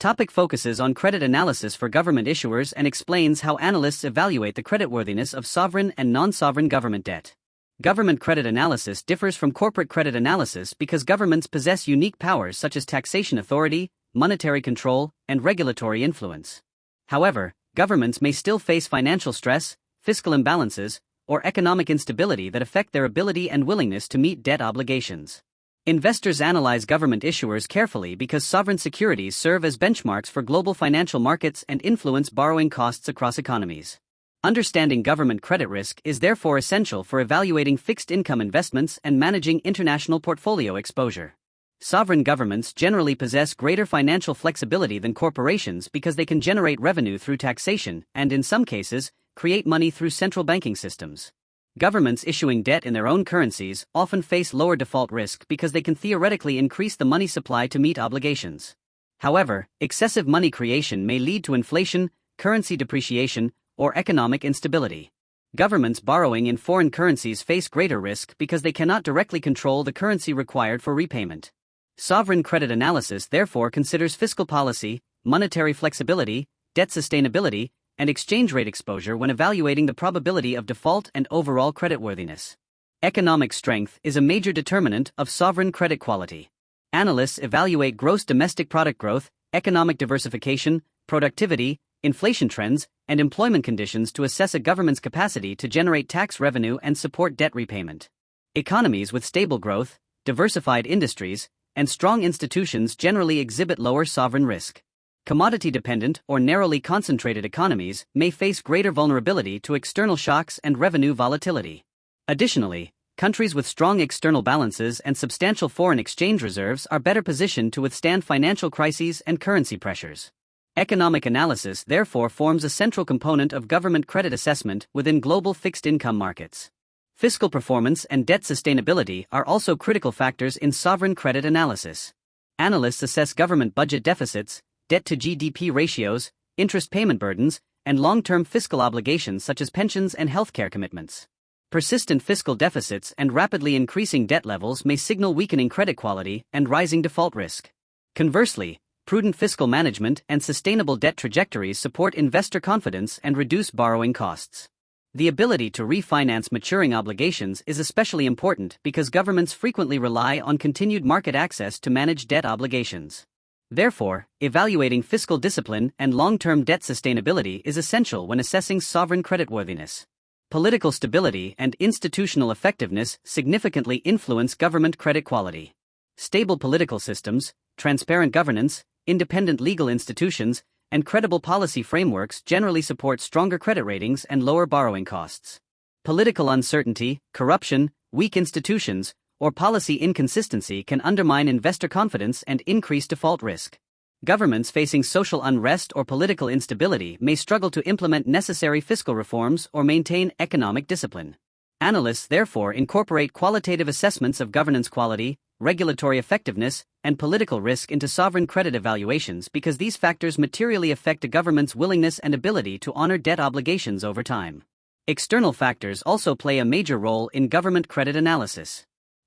Topic focuses on credit analysis for government issuers and explains how analysts evaluate the creditworthiness of sovereign and non-sovereign government debt. Government credit analysis differs from corporate credit analysis because governments possess unique powers such as taxation authority, monetary control, and regulatory influence. However, governments may still face financial stress, fiscal imbalances, or economic instability that affect their ability and willingness to meet debt obligations. Investors analyze government issuers carefully because sovereign securities serve as benchmarks for global financial markets and influence borrowing costs across economies. Understanding government credit risk is therefore essential for evaluating fixed income investments and managing international portfolio exposure. Sovereign governments generally possess greater financial flexibility than corporations because they can generate revenue through taxation and, in some cases, create money through central banking systems. Governments issuing debt in their own currencies often face lower default risk because they can theoretically increase the money supply to meet obligations. However, excessive money creation may lead to inflation, currency depreciation, or economic instability. Governments borrowing in foreign currencies face greater risk because they cannot directly control the currency required for repayment. Sovereign credit analysis therefore considers fiscal policy, monetary flexibility, debt sustainability, and exchange rate exposure when evaluating the probability of default and overall creditworthiness. Economic strength is a major determinant of sovereign credit quality. Analysts evaluate gross domestic product growth, economic diversification, productivity, inflation trends, and employment conditions to assess a government's capacity to generate tax revenue and support debt repayment. Economies with stable growth, diversified industries, and strong institutions generally exhibit lower sovereign risk. Commodity-dependent or narrowly concentrated economies may face greater vulnerability to external shocks and revenue volatility. Additionally, countries with strong external balances and substantial foreign exchange reserves are better positioned to withstand financial crises and currency pressures. Economic analysis therefore forms a central component of government credit assessment within global fixed income markets. Fiscal performance and debt sustainability are also critical factors in sovereign credit analysis. Analysts assess government budget deficits, debt-to-GDP ratios, interest payment burdens, and long-term fiscal obligations such as pensions and healthcare commitments. Persistent fiscal deficits and rapidly increasing debt levels may signal weakening credit quality and rising default risk. Conversely, prudent fiscal management and sustainable debt trajectories support investor confidence and reduce borrowing costs. The ability to refinance maturing obligations is especially important because governments frequently rely on continued market access to manage debt obligations. Therefore, evaluating fiscal discipline and long-term debt sustainability is essential when assessing sovereign creditworthiness. Political stability and institutional effectiveness significantly influence government credit quality. Stable political systems, transparent governance, independent legal institutions, and credible policy frameworks generally support stronger credit ratings and lower borrowing costs. Political uncertainty, corruption, weak institutions, or policy inconsistency can undermine investor confidence and increase default risk. Governments facing social unrest or political instability may struggle to implement necessary fiscal reforms or maintain economic discipline. Analysts therefore incorporate qualitative assessments of governance quality, regulatory effectiveness, and political risk into sovereign credit evaluations because these factors materially affect a government's willingness and ability to honor debt obligations over time. External factors also play a major role in government credit analysis.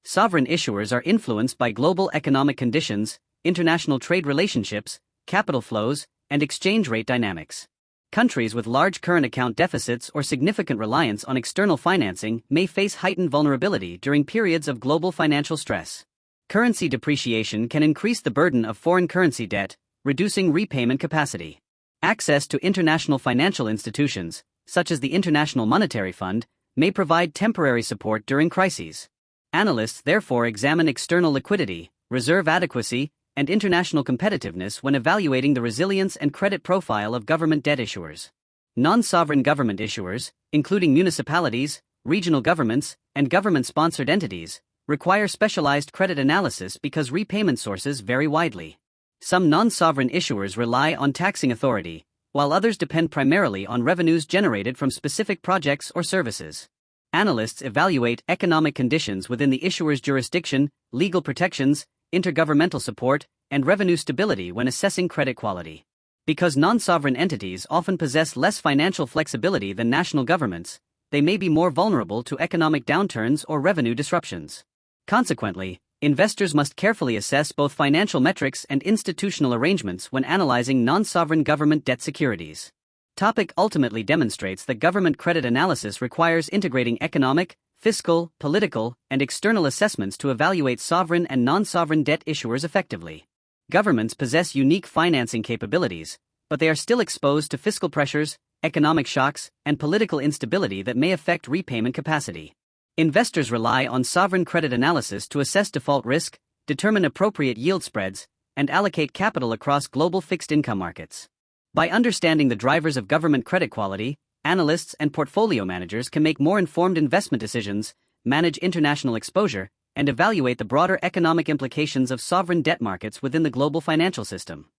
Sovereign issuers are influenced by global economic conditions, international trade relationships, capital flows, and exchange rate dynamics. Countries with large current account deficits or significant reliance on external financing may face heightened vulnerability during periods of global financial stress. Currency depreciation can increase the burden of foreign currency debt, reducing repayment capacity. Access to international financial institutions, such as the International Monetary Fund, may provide temporary support during crises. Analysts therefore examine external liquidity, reserve adequacy, and international competitiveness when evaluating the resilience and credit profile of government debt issuers. Non-sovereign government issuers, including municipalities, regional governments, and government-sponsored entities, require specialized credit analysis because repayment sources vary widely. Some non-sovereign issuers rely on taxing authority, while others depend primarily on revenues generated from specific projects or services. Analysts evaluate economic conditions within the issuer's jurisdiction, legal protections, intergovernmental support, and revenue stability when assessing credit quality. Because non-sovereign entities often possess less financial flexibility than national governments, they may be more vulnerable to economic downturns or revenue disruptions. Consequently, Investors must carefully assess both financial metrics and institutional arrangements when analyzing non-sovereign government debt securities. Topic ultimately demonstrates that government credit analysis requires integrating economic, fiscal, political, and external assessments to evaluate sovereign and non-sovereign debt issuers effectively. Governments possess unique financing capabilities, but they are still exposed to fiscal pressures, economic shocks, and political instability that may affect repayment capacity. Investors rely on sovereign credit analysis to assess default risk, determine appropriate yield spreads, and allocate capital across global fixed income markets. By understanding the drivers of government credit quality, analysts and portfolio managers can make more informed investment decisions, manage international exposure, and evaluate the broader economic implications of sovereign debt markets within the global financial system.